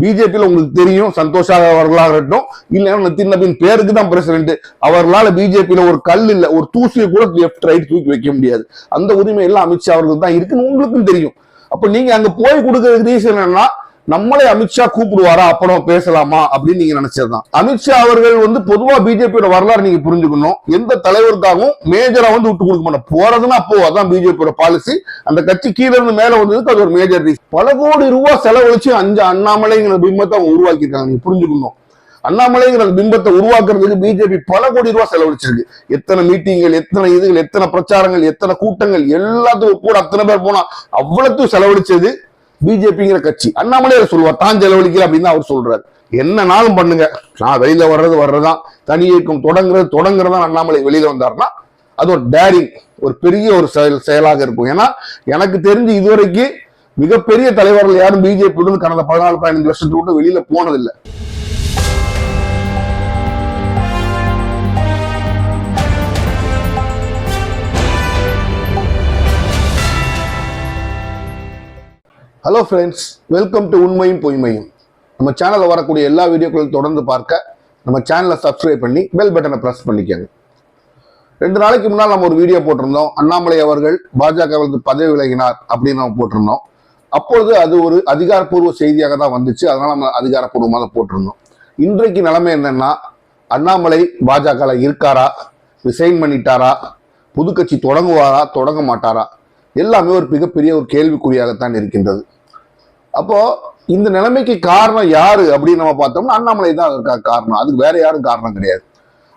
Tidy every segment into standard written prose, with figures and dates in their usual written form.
பிஜேபியில உங்களுக்கு தெரியும், சந்தோஷ் அவர்களாக இருக்கட்டும், இல்லைன்னா நிதின் நபீன் பேருக்கு தான் பிரசிடென்ட், அவர்களால பிஜேபியில ஒரு கல் இல்ல, ஒரு தூசியை கூட லெப்ட் ரைட் தூக்கி வைக்க முடியாது. அந்த உரிமை எல்லாம் அமித்ஷா அவர்களுக்கு தான் இருக்குன்னு உங்களுக்கும் தெரியும். அப்ப நீங்க அங்க போய் கொடுக்கறதுக்கு ரீசன் என்னன்னா, நம்மளே அமித்ஷா கூப்பிடுவாரா அப்புறம் பேசலாமா அப்படின்னு நீங்க நினைச்சதுதான். அமித்ஷா அவர்கள் பொதுவா பிஜேபியோட வரலாறு நீங்க புரிஞ்சுக்கணும். எந்த தலைவருக்காகவும் மேஜரா விட்டு கொடுக்க மாட்டோம். போறதுன்னா அப்போ அதான் பிஜேபியோட பாலிசி. அந்த கட்சி கீழே இருந்து மேல வந்ததுக்கு அது ஒரு மேஜர் ரீசன். பல கோடி ரூபாய் செலவழிச்சு 5 அண்ணாமலைங்கிற பிம்பத்தை அவங்க உருவாக்கியிருக்காங்க. நீங்க புரிஞ்சுக்கணும். அண்ணாமலைங்கிற பிம்பத்தை உருவாக்குறதுக்கு பிஜேபி பல கோடி ரூபாய் செலவழிச்சிருக்கு. எத்தனை மீட்டிங்கள், எத்தனை இதுகள், எத்தனை பிரச்சாரங்கள், எத்தனை கூட்டங்கள், எல்லாத்துக்கும் கூட அத்தனை பேர் போனா அவ்வளவு செலவழிச்சது பிஜேபிங்கிற கட்சி. அண்ணாமலையை சொல்லுவார் தான் செலவழிக்கல அப்படின்னு அவர் சொல்றாரு. என்னனாலும் பண்ணுங்க, நான் வெளியில வர்றதுதான் தனி இயக்கம் தொடங்குறதா அண்ணாமலை வெளியில வந்தாருன்னா அது ஒரு டேரிங், ஒரு பெரிய ஒரு செயலாக இருக்கும். ஏன்னா எனக்கு தெரிஞ்சு இதுவரைக்கும் மிகப்பெரிய தலைவர்கள் யாரும் பிஜேபி கடந்த 14-15 வருஷத்துக்கு விட்டு வெளியில போனதில்லை. ஹலோ ஃப்ரெண்ட்ஸ், வெல்கம் டு உண்மையும் பொய்மையும். நம்ம சேனலில் வரக்கூடிய எல்லா வீடியோக்களையும் தொடர்ந்து பார்க்க நம்ம சேனலை சப்ஸ்கிரைப் பண்ணி பெல் பட்டனை ப்ரெஸ் பண்ணிக்கோங்க. 2 நாளைக்கு முன்னால் நம்ம ஒரு வீடியோ போட்டிருந்தோம். அண்ணாமலை அவர்கள் பாஜகவுக்கு பதவி விலகினார் அப்படின்னு நம்ம போட்டிருந்தோம். அப்பொழுது அது ஒரு அதிகாரப்பூர்வ செய்தியாக தான் வந்துச்சு. அதனால நம்ம அதிகாரப்பூர்வமாக தான் போட்டிருந்தோம். இன்றைக்கு நிலைமை என்னன்னா, அண்ணாமலை பாஜக இருக்காரா, ரிசைன் பண்ணிட்டாரா, புது கட்சி தொடங்குவாரா, தொடங்க மாட்டாரா, எல்லாமே ஒரு மிகப்பெரிய ஒரு கேள்விக்குறியாகத்தான் இருக்கின்றது. அப்போ இந்த நிலைமைக்கு காரணம் யாரு அப்படின்னு நம்ம பார்த்தோம்னா அண்ணாமலை தான் அதற்காக காரணம். அதுக்கு வேற யாரும் காரணம் கிடையாது.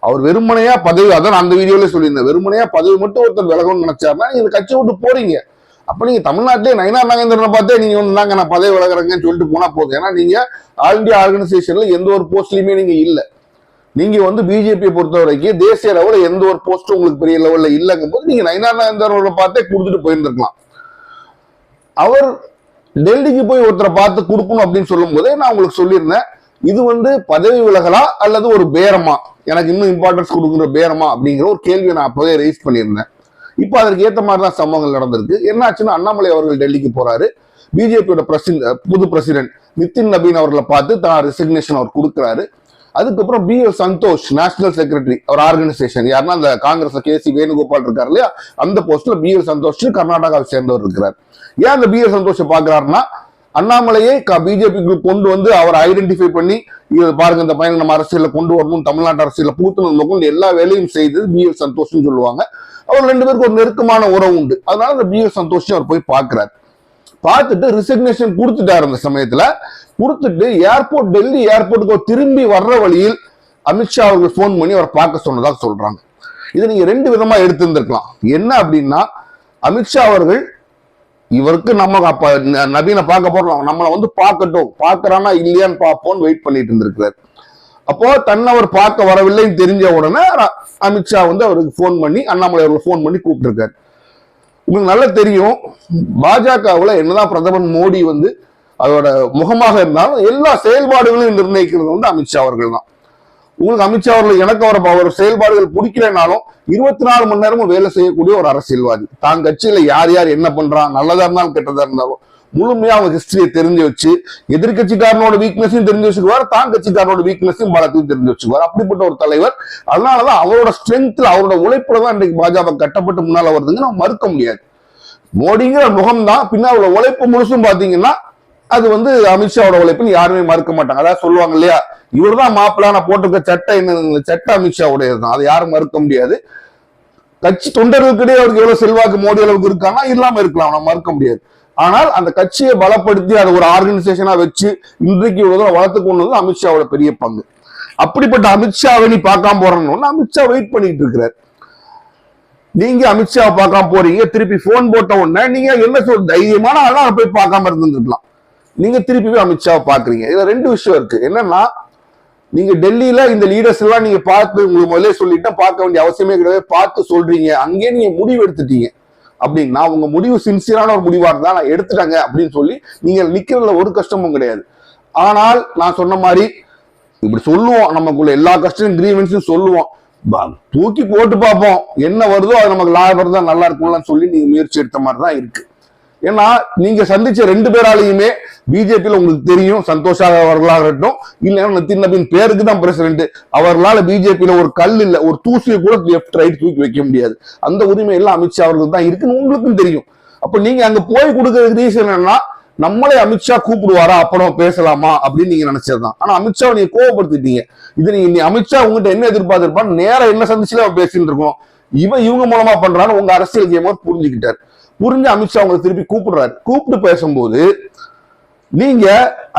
அவர் வெறுமனையா பதவி, அதான் அந்த வீடியோல சொல்லியிருந்தேன், வெறுமனையா பதவி மட்டும் ஒருத்தர் விலகணும்னு நினைச்சாருன்னா நீங்க கட்சி விட்டு போறீங்க. அப்ப நீங்க தமிழ்நாட்டிலே நயினார் நாகேந்திரனை பார்த்தே நீங்க நான் பதவி விலகிறேங்கன்னு சொல்லிட்டு போனா போதும். ஏன்னா நீங்க ஆல் இந்தியா ஆர்கனைசேஷன்ல எந்த ஒரு போஸ்ட்லயுமே நீங்க இல்ல. நீங்க பிஜேபியை பொறுத்த வரைக்கும் தேசிய லெவலில் எந்த ஒரு போஸ்டும் உங்களுக்கு பெரிய லெவல்ல இல்லைங்கும் போது நீங்க நயினார் நாகேந்திரனை பார்த்தே கொடுத்துட்டு போயிருந்திருக்கலாம். அவர் டெல்லிக்கு போய் ஒருத்தரை பார்த்து கொடுக்கணும் அப்படின்னு சொல்லும் போதே நான் உங்களுக்கு சொல்லியிருந்தேன், இது பதவி விலகலா அல்லது ஒரு பேரமா, எனக்கு இன்னும் இம்பார்ட்டன்ஸ் கொடுக்குற பேரமா அப்படிங்கிற ஒரு கேள்வியை நான் அப்பவே ரைஸ் பண்ணியிருந்தேன். இப்போ அதற்கு ஏற்ற மாதிரி தான் சம்பவங்கள் நடந்திருக்கு. என்னாச்சுன்னா, அண்ணாமலை அவர்கள் டெல்லிக்கு போறாரு. பிஜேபியோட புது பிரசிடென்ட் நிதின் நபீன் அவர்களை பார்த்து தான் ரெசிக்னேஷன் அவர் கொடுக்குறாரு. அதுக்கப்புறம் BL சந்தோஷ், நேஷனல் செக்ரட்டரி அவர் ஆர்கனைசேஷன், யாருன்னா அந்த காங்கிரஸ் KC வேணுகோபால் இருக்காரு இல்லையா, அந்த போஸ்ட்ல BL சந்தோஷ் கர்நாடகாவை சேர்ந்தவர் இருக்கிறார். ஏன் அந்த BL சந்தோஷை பாக்குறாருன்னா, அண்ணாமலையை பிஜேபிக்கு கொண்டு அவரை ஐடென்டிஃபை பண்ணி இது பாருங்க, இந்த பையனை நம்ம அரசியல கொண்டு வரணும், தமிழ்நாட்டு அரசியல பூத்தணும், எல்லா வேலையும் செய்தது BL சந்தோஷ்னு சொல்லுவாங்க. அவர் 2 பேருக்கு ஒரு நெருக்கமான உறவு உண்டு. அதனால அந்த BL சந்தோஷ் அவர் போய் பாக்குறாரு. பார்த்துட்டு ரிசிக்னேஷன் கொடுத்துட்டாரு. அந்த சமயத்துல கொடுத்துட்டு டெல்லி ஏர்போர்ட்டுக்கு திரும்பி வர்ற வழியில் அமித்ஷா அவர்கள் போன் பண்ணி அவரை பார்க்க சொன்னதாக சொல்றாங்க. இதை நீங்க 2 விதமா எடுத்திருந்திருக்கலாம். என்ன அப்படின்னா, அமித்ஷா அவர்கள் இவருக்கு நம்ம நபீனை பார்க்க போறோம், நம்மளை பார்க்கட்டும், பார்க்கறானா இல்லையான்னு பார்ப்போம்னு வெயிட் பண்ணிட்டு இருந்திருக்கிறார். அப்போ தன்னை அவர் பார்க்க வரவில்லைன்னு தெரிஞ்ச உடனே அமித்ஷா அவருக்கு போன் பண்ணி, அண்ணாமலை அவர்கள் போன் பண்ணி கூப்பிட்டு இருக்காரு. உங்களுக்கு நல்லா தெரியும், பாஜகவுல என்னதான் பிரதமர் மோடி அதோட முகமாக இருந்தாலும் எல்லா செயல்பாடுகளையும் நிர்ணயிக்கிறது அமித்ஷா அவர்கள் தான். உங்களுக்கு அமித்ஷா அவர்கள் எனக்கு அவர் செயல்பாடுகள் பிடிக்கலனாலும் 24 மணி நேரமும் வேலை செய்யக்கூடிய ஒரு அரசியல்வாதி. தான் கட்சியில யார் யார் என்ன பண்றான், நல்லதா இருந்தாலும் கெட்டதா இருந்தாலும் முழுமையா அவங்க ஹிஸ்டரியை தெரிஞ்சு வச்சு, எதிர்கட்சிக்காரனோட வீக்னஸையும் தெரிஞ்சு வச்சுக்குவார், தான் கட்சிக்காரனோட வீக்னஸையும் பலத்தையும் தெரிஞ்சு வச்சுக்குவார். அப்படிப்பட்ட ஒரு தலைவர். அதனாலதான் அவரோட ஸ்ட்ரென்த்ல, அவரோட உழைப்புல தான் இன்றைக்கு பாஜக கட்டப்பட்டு முன்னால வருதுன்னு நம்ம மறுக்க முடியாது. மோடிங்கிற முகம் தான், பின்னால உழைப்பு முழுசும் பாத்தீங்கன்னா அது அமித்ஷாவோட உழைப்புன்னு யாருமே மறுக்க மாட்டாங்க. அதாவது சொல்லுவாங்க இல்லையா, இவர் தான் மாப்பிள்ள, நான் போட்டிருக்க சட்டை என்ன சட்டை அமித்ஷாவுடையது தான், அது யாரும் மறுக்க முடியாது. கட்சி தொண்டர்களுக்கிடையே அவருக்கு எவ்வளவு செல்வாக்கு மோடி அளவுக்கு இருக்கானா, இல்லாம இருக்கலாம், நான் மறுக்க முடியாது. ஆனால் அந்த கட்சியை பலப்படுத்தி அதை ஒரு ஆர்கனைசேஷனா வச்சு இன்றைக்கு இவ்வளவு வளர்த்து கொண்டு அமித்ஷாவோட பெரிய பங்கு. அப்படிப்பட்ட அமித்ஷாவை நீ பார்க்காம போறோம்னு அமித்ஷா வெயிட் பண்ணிட்டு இருக்கிறார். நீங்க அமித்ஷாவை பார்க்காம போறீங்க, திருப்பி போன் போட்ட உடனே நீங்க என்ன சொல்ற, தைரியமான ஆளா போய் பார்க்காம இருந்துருக்கலாம். நீங்க திருப்பி போய் அமித்ஷாவை பாக்குறீங்க. இதுல 2 விஷயம் இருக்கு. என்னன்னா, நீங்க டெல்லியில இந்த லீடர்ஸ் எல்லாம் நீங்க பார்த்து, உங்களுக்கு முதல்ல சொல்லிட்டா பார்க்க வேண்டிய அவசியமே கிடையாது, பார்த்து சொல்றீங்க, அங்கேயே நீங்க முடிவு எடுத்துட்டீங்க அப்படின்னா, உங்க முடிவு சின்சியரான ஒரு முடிவா இருந்தா நான் எடுத்துட்டாங்க அப்படின்னு சொல்லி நீங்க நிக்கிறதுல ஒரு கஷ்டமும் கிடையாது. ஆனால் நான் சொன்ன மாதிரி இப்படி சொல்லுவோம், நமக்குள்ள எல்லா கஷ்டம் கிரீவன்ஸும் சொல்லுவோம், தூக்கி போட்டு பார்ப்போம், என்ன வருதோ அது நமக்கு லாபம் தான் நல்லா இருக்கும்லாம் சொல்லி நீங்க முயற்சி எடுத்த மாதிரி தான் இருக்கு. ஏன்னா நீங்க சந்திச்ச 2 பேராலையுமே பிஜேபியில உங்களுக்கு தெரியும், சந்தோஷ் அவர்களாக இருக்கட்டும், இல்ல நிதின் நபீன் பேருக்கு தான் பிரசிடென்ட், அவர்களால பிஜேபியில ஒரு கல் இல்ல, ஒரு தூசியை கூட லெப்ட் ரைட் தூக்கி வைக்க முடியாது. அந்த உரிமை எல்லாம் அமித்ஷா அவர்களுக்கு தான் இருக்குன்னு உங்களுக்கும் தெரியும். அப்ப நீங்க அங்க போய் கொடுக்கறதுக்கு ரீசன் என்னன்னா, நம்மளே அமித்ஷா கூப்பிடுவாரா அப்புறம் பேசலாமா அப்படின்னு நீங்க நினைச்சதுதான். ஆனா அமித்ஷாவை நீங்க கோவப்படுத்திட்டீங்க. இது நீங்க அமித்ஷா உங்ககிட்ட என்ன எதிர்பார்த்திருப்பான், நேரம் என்ன சந்திச்சுல அவன் பேசிட்டு இருக்கோம், இவங்க மூலமா பண்றான்னு உங்க அரசியல் கேம் புரிஞ்சுக்கிட்டார். புரிஞ்சு அமித்ஷா உங்களை திருப்பி கூப்பிடுறாரு. கூப்பிட்டு பேசும்போது நீங்க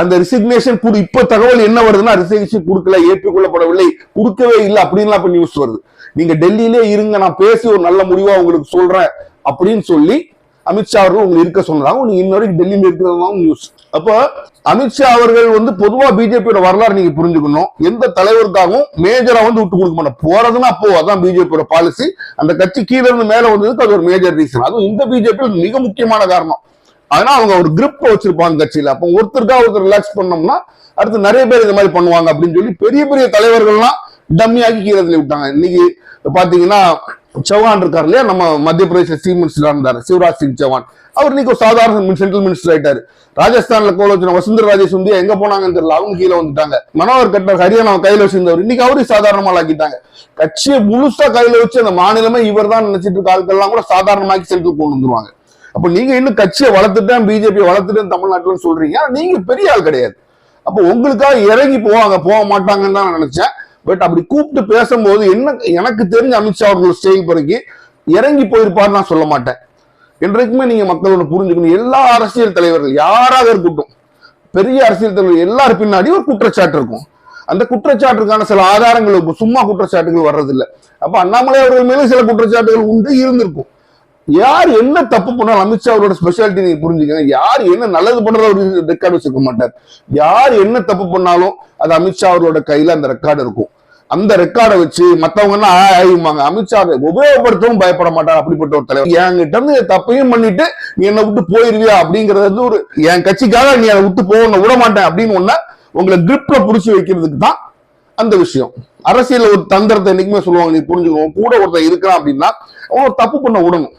அந்த ரிசிக்னேஷன் இப்ப தகவல் என்ன வருதுன்னா, ரிசிக்னேஷன் கொடுக்கல, ஏற்றுக்கொள்ளப்படவில்லை, கொடுக்கவே இல்லை அப்படின்னு இப்ப நியூஸ் வருது. நீங்க டெல்லியிலே இருங்க, நான் பேசி ஒரு நல்ல முடிவா உங்களுக்கு சொல்றேன் அப்படின்னு சொல்லி அமித்ஷா அவர்கள் உங்களுக்கு இருக்க சொன்னாங்க. நீங்க இன்னொரு டெல்லியில இருக்கிறது நியூஸ். அப்ப அமித்ஷா அவர்கள் பொதுவா பிஜேபியோட வரலாறு நீங்க புரிஞ்சுக்கணும். எந்த தலைவருக்காகவும் மேஜரா விட்டு கொடுக்க மாட்டோம். போறதுன்னா அப்போ அதான் பிஜேபியோட பாலிசி. அந்த கட்சி கீழே இருந்து மேல வந்ததுக்கு அது ஒரு மேஜர் ரீசன். அதுவும் இந்த பிஜேபி மிக முக்கியமான காரணம். அதனால அவங்க ஒரு கிரிப் வச்சிருப்பாங்க கட்சியில. அப்ப ஒருத்தர் ரிலாக்ஸ் பண்ணோம்னா அடுத்து நிறைய பேர் இந்த மாதிரி பண்ணுவாங்க அப்படின்னு சொல்லி பெரிய பெரிய தலைவர்கள்லாம் டம்மியாக்கி கீழே விட்டாங்க. இன்னைக்கு பாத்தீங்கன்னா சௌஹான் இருக்காரு இல்லையா, நம்ம மத்திய பிரதேச சீஃப் மினிஸ்டரா இருந்தாரு, சிவராஜ் சிங் சௌஹான். அவர் இன்னைக்கு ஒரு சாதாரண சென்ட்ரல் மினிஸ்டர் ஆயிட்டாரு. ராஜஸ்தான்ல கோலோச்சன வசுந்தர ராஜே சிந்தியா எங்க போனாங்கன்னு தெரியல, அவங்க கீழே வந்துட்டாங்க. மனோகர் கட்டர் ஹரியானா கையில வச்சிருந்தவர் இன்னைக்கு அவரையும் சாதாரணமா ஆக்கிட்டாங்க. கட்சியை முழுசா கையில வச்சு அந்த மாநிலமே இவர் தான் நினைச்சிட்டு இருக்க ஆட்கள்லாம் கூட சாதாரணமாக்கி சென்ட்ரல் கொண்டு வந்துருவாங்க. அப்ப நீங்க இன்னும் கட்சியை வளர்த்துட்டேன், பிஜேபி வளர்த்துட்டேன் தமிழ்நாட்டுல சொல்றீங்க, நீங்க பெரிய ஆள் கிடையாது. அப்ப உங்களுக்காக இறங்கி போக மாட்டாங்கன்னு தான் நான் நினைச்சேன். பட் அப்படி கூப்பிட்டு பேசும்போது எனக்கு தெரிஞ்ச அமித்ஷா அவர்கள் ஸ்டைல் பிறகு இறங்கி போயிருப்பாரு நான் சொல்ல மாட்டேன். என்றைக்குமே நீங்க மக்களோட புரிஞ்சுக்கணும், எல்லா அரசியல் தலைவர்கள் யாராக இருக்கட்டும், பெரிய அரசியல் தலைவர் எல்லாரும் பின்னாடி ஒரு குற்றச்சாட்டு இருக்கும். அந்த குற்றச்சாட்டுக்கான சில ஆதாரங்கள் இருக்கும், சும்மா குற்றச்சாட்டுகள் வர்றதில்லை. அப்ப அண்ணாமலை அவர்கள் மேலும் சில குற்றச்சாட்டுகள் உண்டு, இருந்திருக்கும். யார் என்ன தப்பு பண்ணாலும் அமித்ஷா அவரோட ஸ்பெஷாலிட்டி நீங்க புரிஞ்சுக்கங்க. யார் என்ன நல்லது பண்றத ஒரு ரெக்கார்டு வச்சுக்க மாட்டார். யார் என்ன தப்பு பண்ணாலும் அது அமித்ஷா அவரோட கையில அந்த ரெக்கார்டு இருக்கும். அந்த ரெக்கார்டை வச்சு மத்தவங்க ஆயுமாங்க. அமித்ஷா உபயோகப்படுத்தவும் பயப்பட மாட்டார். அப்படிப்பட்ட ஒரு தலைவர். என்கிட்ட இருந்து தப்பையும் பண்ணிட்டு நீ என்னை விட்டு போயிருவியா அப்படிங்கறது ஒரு என் கட்சிக்காக நீ அதை விட்டு போக விட மாட்டேன் அப்படின்னு ஒண்ணு உங்களை கிரிப்ல புடிச்சு வைக்கிறதுக்கு தான் அந்த விஷயம். அரசியல் ஒரு தந்திரத்தை என்னைக்குமே சொல்லுவாங்க, நீ புரிஞ்சுக்கணும். கூட ஒருத்தர் இருக்கிறான் அப்படின்னா அவன் தப்பு பண்ண விடணும்.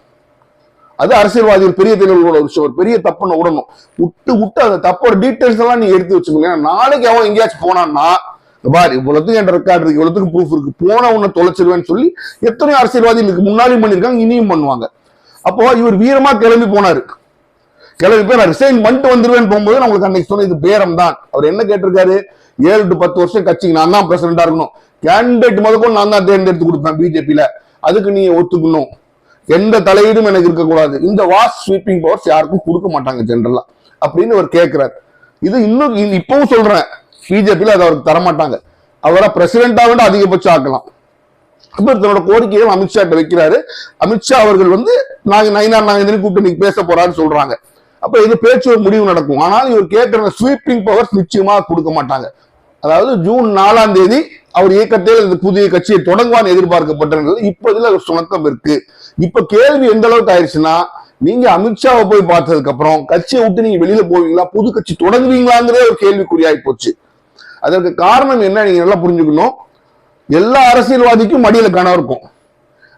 அது அரசியல்வாதிகள் பெரிய தலைவர்களோட விஷயம். ஒரு பெரிய தப்புன்னு விடணும். விட்டு அந்த தப்போட டீடைல்ஸ் எல்லாம் நீ எடுத்து வச்சுக்கோங்க. நாளைக்கு அவன் எங்கேயாச்சும் போனான்னா பார் இவ்வளவுக்கு என் ரெக்கார்டு இருக்கு, இவ்வளவுக்கு ப்ரூஃப் இருக்கு, போன உன்னை தொலைச்சிருவேன்னு சொல்லி எத்தனை அரசியல்வாதிகளுக்கு முன்னாடியும் பண்ணிருக்காங்க, இனியும் பண்ணுவாங்க. அப்போ இவர் வீரமா கிளம்பி போனாரு. கிளம்பி போய் நான் ரிசைன் பண்ணிட்டு வந்துருவேன் போகும்போது நம்மளுக்கு அன்னைக்கு சொன்ன இது பேரம் தான். அவர் என்ன கேட்டிருக்காரு, 7 to 10 வருஷம் கட்சிக்கு நான் தான் பிரசிடண்டா இருக்கணும், கேண்டிடேட் முதற்கொண்டு நான் தான் தேர்ந்தெடுத்து கொடுப்பேன் பிஜேபியில, அதுக்கு நீங்க ஒத்துக்கணும், எந்த தலையீடும் எனக்கு இருக்கக்கூடாது, இந்த வாஸ் ஸ்வீப்பிங் பவர்ஸ் யாருக்கும் கொடுக்க மாட்டாங்க ஜெனரலா அப்படின்னு அவர் கேட்கிறார். இது இன்னும் இப்பவும் சொல்றேன், பிஜேபியில அதை அவருக்கு தரமாட்டாங்க. அவரை பிரசிடென்டா விட அதிகபட்சம் ஆக்கலாம். அப்ப தன்னோட கோரிக்கையை அமித்ஷா வைக்கிறாரு. அமித்ஷா அவர்கள் நாங்க நயினார் நாகேந்திரன் கூப்பிட்டு பேச போறான்னு சொல்றாங்க. அப்ப இது பேச்சு ஒரு முடிவு நடக்கும். ஆனால் இவர் கேட்கிற ஸ்வீப்பிங் பவர்ஸ் நிச்சயமா கொடுக்க மாட்டாங்க. அதாவது ஜூன் 4ஆம் தேதி அவர் இயக்கத்தில் புதிய கட்சியை தொடங்குவான்னு எதிர்பார்க்கப்பட்டிருந்தது. இப்ப இதுல ஒரு சுணக்கம் இருக்கு. இப்ப கேள்வி எந்த அளவுக்கு ஆயிடுச்சுன்னா, நீங்க அமித்ஷாவை போய் பார்த்ததுக்கு அப்புறம் கட்சியை விட்டு நீங்க வெளியில போவீங்களா, புது கட்சி தொடங்குவீங்களாங்கிறதே ஒரு கேள்விக்குறியாகி போச்சு. அதற்கு காரணம் என்ன நீங்க நல்லா புரிஞ்சுக்கணும். எல்லா அரசியல்வாதிக்கும் மடியில கனம் இருக்கும்,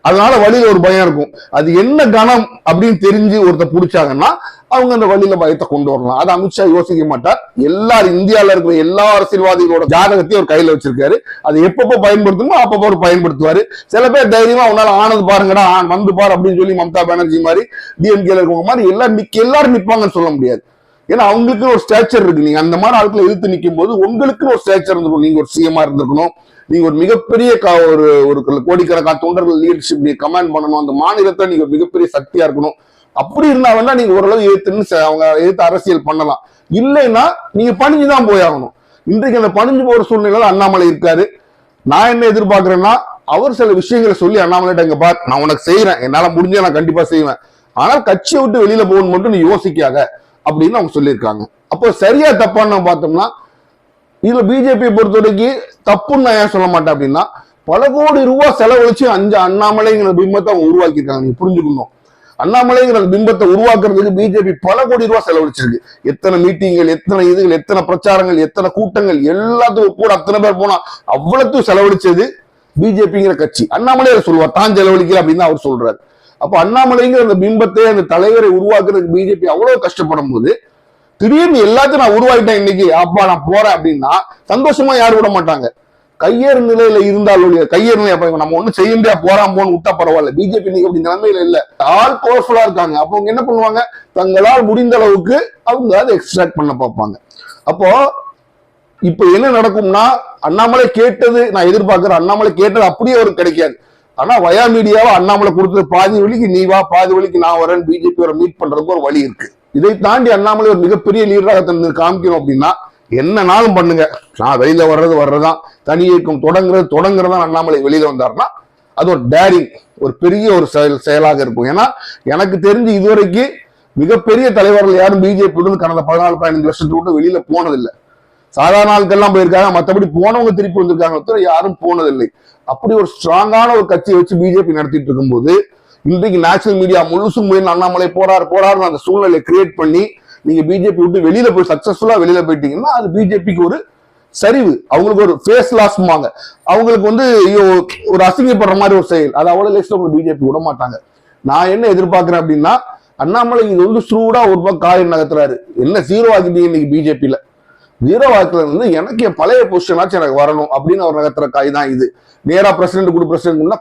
அதனால வழியில ஒரு பயம் இருக்கும். அது என்ன கணம் அப்படின்னு தெரிஞ்சு ஒருத்தர் பிடிச்சாங்கன்னா அவங்க அந்த வழியில பயத்தை கொண்டு வரலாம். அது அமித்ஷா யோசிக்க மாட்டார். எல்லாரும் இந்தியாவில இருக்கிற எல்லா அரசியல்வாதிகளோட ஜாதகத்தையும் ஒரு கையில வச்சிருக்காரு. அது எப்பப்போ பயன்படுத்தணுமோ அப்பப்போ அவர் பயன்படுத்துவாரு. சில பேர் தைரியமா உன்னால ஆனது பாருங்கடா, வந்து பாரு அப்படின்னு சொல்லி மம்தா பானர்ஜி மாதிரி டிஎம்கேல இருக்கவங்க மாதிரி எல்லாரும் நிப்பாங்கன்னு சொல்ல முடியாது. ஏன்னா அவங்களுக்கு ஒரு ஸ்டேச்சர் இருக்கு. நீங்க அந்த மாதிரி ஆட்களை இழுத்து நிற்கும் போது உங்களுக்கு ஒரு ஸ்டேச்சர் இருந்திருக்கும். நீங்க ஒரு சிஎம்ஆ இருந்திருக்கணும், நீங்க ஒரு மிகப்பெரிய ஒரு கோடிக்கணக்கான தொண்டர்கள் லீடர்ஷிப் நீங்க கமாண்ட் பண்ணணும், அந்த மாநிலத்தை நீங்க மிகப்பெரிய சக்தியா இருக்கணும். அப்படி இருந்தா வேணா நீங்க ஓரளவு அவங்க எதிர்த்து அரசியல் பண்ணலாம். இல்லைன்னா நீங்க பணிஞ்சுதான் போயாகணும். இன்றைக்கு அந்த பணிஞ்சு போற சூழ்நிலை அண்ணாமலை இருக்காரு. நான் என்ன எதிர்பார்க்கிறேன்னா, அவர் சில விஷயங்களை சொல்லி அண்ணாமலைட்ட இங்க பார், நான் உனக்கு செய்யறேன், என்னால முடிஞ்ச நான் கண்டிப்பா செய்வேன், ஆனால் கட்சியை விட்டு வெளியில போகணும் மட்டும் நீ யோசிக்காத அப்படின்னு அவங்க சொல்லியிருக்காங்க. அப்போ சரியா தப்பான்னு பார்த்தோம்னா, இதுல பிஜேபியை பொறுத்த வரைக்கும் தப்புன்னு நான் ஏன் சொல்ல மாட்டேன் அப்படின்னா, பல கோடி ரூபாய் செலவழிச்சு அண்ணாமலைங்கிற பிம்பத்தை அவங்க உருவாக்கியிருக்காங்க. நீங்க புரிஞ்சுக்கணும், அண்ணாமலைங்கிற பிம்பத்தை உருவாக்குறதுக்கு பிஜேபி பல கோடி ரூபாய் செலவழிச்சிருக்கு. எத்தனை மீட்டிங்கள், எத்தனை இதுகள், எத்தனை பிரச்சாரங்கள், எத்தனை கூட்டங்கள், எல்லாத்துக்கும் கூட அத்தனை பேர் போனா அவ்வளவுக்கும் செலவழிச்சது பிஜேபிங்கிற கட்சி. அண்ணாமலை சொல்லுவார் தான் செலவழிக்கல அப்படின்னு அவர் சொல்றாரு. அப்ப அண்ணாமலைங்கிற அந்த பிம்பத்தை அந்த தலைவரை உருவாக்குறதுக்கு பிஜேபி அவ்வளவு கஷ்டப்படும் போது திடீர்னு எல்லாத்தையும் நான் உருவாக்கிட்டேன் இன்னைக்கு அப்பா நான் போறேன் அப்படின்னா சந்தோஷமா யாரும் விட மாட்டாங்க. கையேறு நிலையில இருந்தாலும் கையேறு நிலை நம்ம ஒண்ணும் செய்ய முடியாது போறான் போன்னு விட்டா பரவாயில்ல. பிஜேபி இன்னைக்கு அப்படி நிலைமையில இல்ல, ஆல் பவர்ஃபுல்லா இருக்காங்க. அப்போ அவங்க என்ன பண்ணுவாங்க, தங்களால் முடிந்த அளவுக்கு அவங்க அதை எக்ஸ்ட்ராக்ட் பண்ண பார்ப்பாங்க. அப்போ இப்ப என்ன நடக்கும்னா, அண்ணாமலை கேட்டது நான் எதிர்பார்க்கிறேன், அண்ணாமலை கேட்டது அப்படியே அவருக்கு கிடைக்காது. ஆனா வயா மீடியாவை அண்ணாமலை கொடுத்தது பாதி வழிக்கு நீ வா பாதி வழிக்கு நான் வரேன் பிஜேபி மீட் பண்றதுக்கு ஒரு வழி இருக்கு. இதை தாண்டி அண்ணாமலை ஒரு மிகப்பெரிய லீடராக தந்து காமிக்கணும் அப்படின்னா என்னன்னாலும் பண்ணுங்க, நான் வெளியில வர்றதுதான் தனி இயக்கம் தொடங்குறதான் அண்ணாமலை வெளியில வந்தாருன்னா அது ஒரு டேரிங், ஒரு பெரிய ஒரு செயலாக இருக்கும். ஏன்னா எனக்கு தெரிஞ்சு இதுவரைக்கும் மிகப்பெரிய தலைவர்கள் யாரும் பிஜேபி கடந்த 14-15 வருஷத்துக்கு விட்டு வெளியில போனதில்லை. சாதாரண ஆட்கள்லாம் போயிருக்காங்க, மற்றபடி போனவங்க திருப்பி வந்திருக்காங்க, யாரும் போனதில்லை. அப்படி ஒரு ஸ்ட்ராங்கான ஒரு கட்சியை வச்சு பிஜேபி நடத்திட்டு இருக்கும்போது இன்றைக்கு நேஷனல் மீடியா முழுசும் போய் அண்ணாமலை போறாருன்னு அந்த சூழ்நிலை கிரியேட் பண்ணி நீங்க பிஜேபி விட்டு வெளியில போய் சக்சஸ்ஃபுல்லா வெளியில போயிட்டீங்கன்னா அது பிஜேபிக்கு ஒரு சரிவு, அவங்களுக்கு ஒரு ஃபேஸ் லாஸ்மாங்க, அவங்களுக்கு ஒரு அசிங்கப்படுற மாதிரி ஒரு செயல். அது அவ்வளவு லேஸ்ல உங்களுக்கு பிஜேபி விட மாட்டாங்க. நான் என்ன எதிர்பார்க்கிறேன் அப்படின்னா, அண்ணாமலை இது ஸ்ரூடா ஒரு பக்கம் காயம் நகர்த்துறாரு. என்ன ஜீரோ ஆக்கிட்டீங்க இன்னைக்கு பிஜேபியில, ஜீரோ வாக்குல இருந்து எனக்கு என் பழைய பொசிஷனாச்சும் எனக்கு வரணும் அப்படின்னு அவர் நகர்த்துற காய் தான் இது. நேரா பிரசிடென்ட்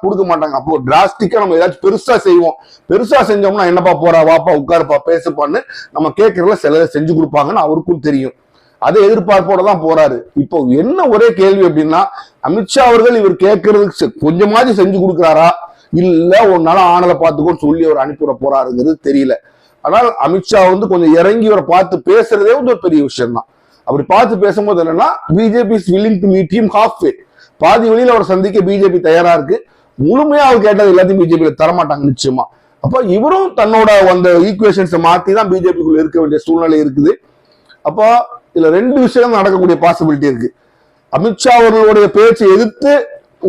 கொடுக்க மாட்டாங்க. அப்போ டிராஸ்டிக்கா நம்ம ஏதாச்சும் பெருசா செய்வோம், பெருசா செஞ்சோம்னா என்னப்பா போறா வாப்பா உட்காருப்பா பேசுப்பான்னு நம்ம கேட்கறதுல சில செஞ்சு கொடுப்பாங்கன்னு அவருக்கும் தெரியும். அதை எதிர்பார்ப்போட தான் போறாரு. இப்போ என்ன ஒரே கேள்வி அப்படின்னா, அமித்ஷா அவர்கள் இவர் கேட்கறதுக்கு கொஞ்சமாச்சும் செஞ்சு கொடுக்குறாரா இல்ல ஒரு நாள் ஆணலை பார்த்துக்கோன்னு சொல்லி அவர் அனுப்பிவிட போறாருங்கிறது தெரியல. ஆனால் அமித்ஷா கொஞ்சம் இறங்கி அவரை பார்த்து பேசுறதே ஒரு பெரிய விஷயம் தான். அப்படி பார்த்து பேசும்போது என்னன்னா, BJP is willing to meet him half way, பாதி வழியில அவரை சந்திக்க பிஜேபி தயாரா இருக்கு. முழுமையா அவர் கேட்டது எல்லாத்தையும் பிஜேபி தரமாட்டாங்க நிச்சயமா. அப்ப இவரும் தன்னோட அந்த ஈக்குவேஷன்ஸை மாத்தி தான் பிஜேபிக்குள்ள இருக்க வேண்டிய சூழ்நிலை இருக்குது. அப்போ இதுல 2 விஷயம் நடக்கக்கூடிய பாசிபிலிட்டி இருக்கு. அமித்ஷா அவர்களுடைய பேச்சை எதிர்த்து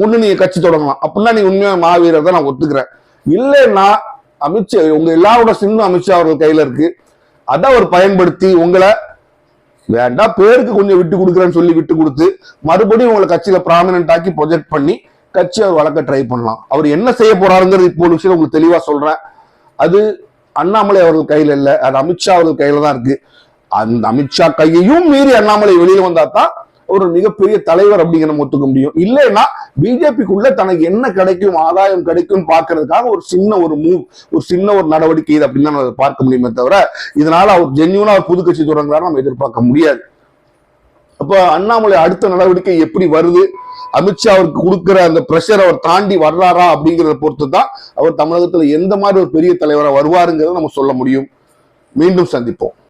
ஒண்ணு நீங்க கட்சி தொடங்கலாம், அப்படின்னா நீங்க உண்மையான மாவீரர் தான் நான் ஒத்துக்கிறேன். இல்லைன்னா அமித்ஷா உங்க எல்லாரோட சின்னம் அமித்ஷா அவர்கள் கையில இருக்கு, அதை அவர் பயன்படுத்தி உங்களை வேண்டாம் பேருக்கு கொஞ்சம் விட்டு கொடுக்குறேன்னு சொல்லி விட்டு கொடுத்து மறுபடியும் உங்களை கட்சியில ப்ராமினன்ட் ஆக்கி ப்ரொஜெக்ட் பண்ணி கட்சி அவர் வளர்க்க ட்ரை பண்ணலாம். அவர் என்ன செய்ய போறாருங்கிறது இப்போ ஒரு விஷயம் உங்களுக்கு தெளிவா சொல்றேன். அது அண்ணாமலை அவர்கள் கையில இல்ல, அது அமித்ஷா அவர்கள் கையில தான் இருக்கு. அந்த அமித்ஷா கையையும் மீறி அண்ணாமலை வெளியில வந்தா தான் ஒரு மிகப்பெரிய தலைவர் அப்படிங்கிற நம்ம ஒத்துக்க முடியும். இல்லைன்னா பிஜேபிக்குள்ள தனக்கு என்ன கிடைக்கும் ஆதாயம் கிடைக்கும் பாக்குறதுக்காக ஒரு சின்ன ஒரு மூவ், ஒரு சின்ன ஒரு நடவடிக்கை இது அப்படின்னு தான் பார்க்க முடியுமே தவிர இதனால அவர் ஜென்யூனா புது கட்சி தொடங்குறாரு நம்ம எதிர்பார்க்க முடியாது. அப்ப அண்ணாமலை அடுத்த நடவடிக்கை எப்படி வருது, அமித்ஷா அவருக்கு கொடுக்கிற அந்த பிரஷர் அவர் தாண்டி வர்றாரா அப்படிங்கிறத பொறுத்து தான் அவர் தமிழகத்துல எந்த மாதிரி ஒரு பெரிய தலைவராக வருவாருங்கிறத நம்ம சொல்ல முடியும். மீண்டும் சந்திப்போம்.